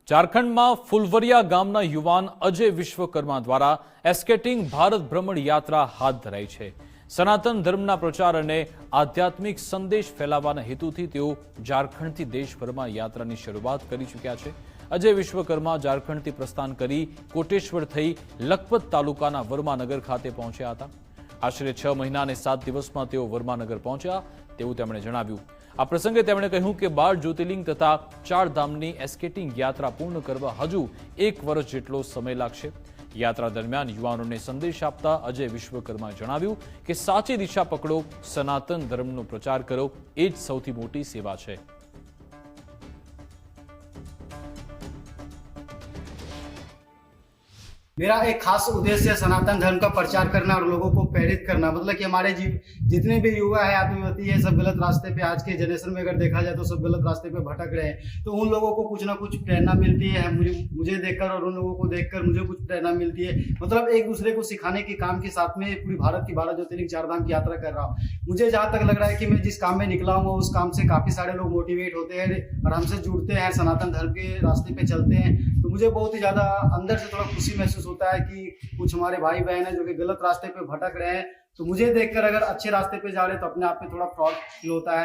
ઝારખંડમાં ફુલવરિયા ગામના યુવાન અજય વિશ્વકર્મા દ્વારા એસ્કેટિંગ ભારત ભ્રમણ યાત્રા હાથ ધરાઈ છે। સનાતન ધર્મના પ્રચાર અને આધ્યાત્મિક સંદેશ ફેલાવવાના હેતુથી તેઓ ઝારખંડથી દેશભરમાં યાત્રાની શરૂઆત કરી ચૂક્યા છે। અજય વિશ્વકર્મા ઝારખંડથી પ્રસ્થાન કરી કોટેશ્વર થઈ લખપત તાલુકાના વર્માનગર ખાતે પહોંચ્યા હતા। આશરે 6 મહિના અને 7 દિવસમાં તેઓ વર્માનગર પહોંચ્યા તેવું તેમણે જણાવ્યું। આ પ્રસંગે તેમણે કહ્યું કે 12 જ્યોતિર્લિંગ તથા 4 ધામની એસ્કેટિંગ યાત્રા પૂર્ણ કરવા હજુ 1 વર્ષ જેટલો સમય લાગશે। યાત્રા દરમિયાન યુવાનોને સંદેશ આપતા અજય વિશ્વકર્માએ જણાવ્યું કે સાચી દિશા પકડો, સનાતન ધર્મનો પ્રચાર કરો, એ જ સૌથી મોટી સેવા છે। मेरा एक खास उद्देश्य है सनातन धर्म का प्रचार करना और लोगों को प्रेरित करना। मतलब कि हमारे जितने भी युवा है, आदमी होती है, सब गलत रास्ते पे आज के जनरेशन में अगर देखा जाए तो सब गलत रास्ते पे भटक रहे हैं। तो उन लोगों को कुछ ना कुछ प्रेरणा मिलती है मुझे देखकर, और उन लोगों को देखकर मुझे कुछ प्रेरणा मिलती है। मतलब एक दूसरे को सिखाने के काम के साथ में पूरी भारत की 12 ज्योतिर्लिंग 4 धाम की यात्रा कर रहा हूँ। मुझे जहाँ तक लग रहा है कि मैं जिस काम में निकला हूँ उस काम से काफी सारे लोग मोटिवेट होते हैं और हमसे जुड़ते हैं, सनातन धर्म के रास्ते पे चलते हैं। तो मुझे बहुत ही ज्यादा अंदर से थोड़ा खुशी महसूस होता है कि कुछ हमारे भाई बहन है जो कि गलत रास्ते पे भटक रहे हैं, तो मुझे देखकर अगर अच्छे रास्ते पे जा रहे हैं तो अपने आप में थोड़ा प्राउड फील होता है।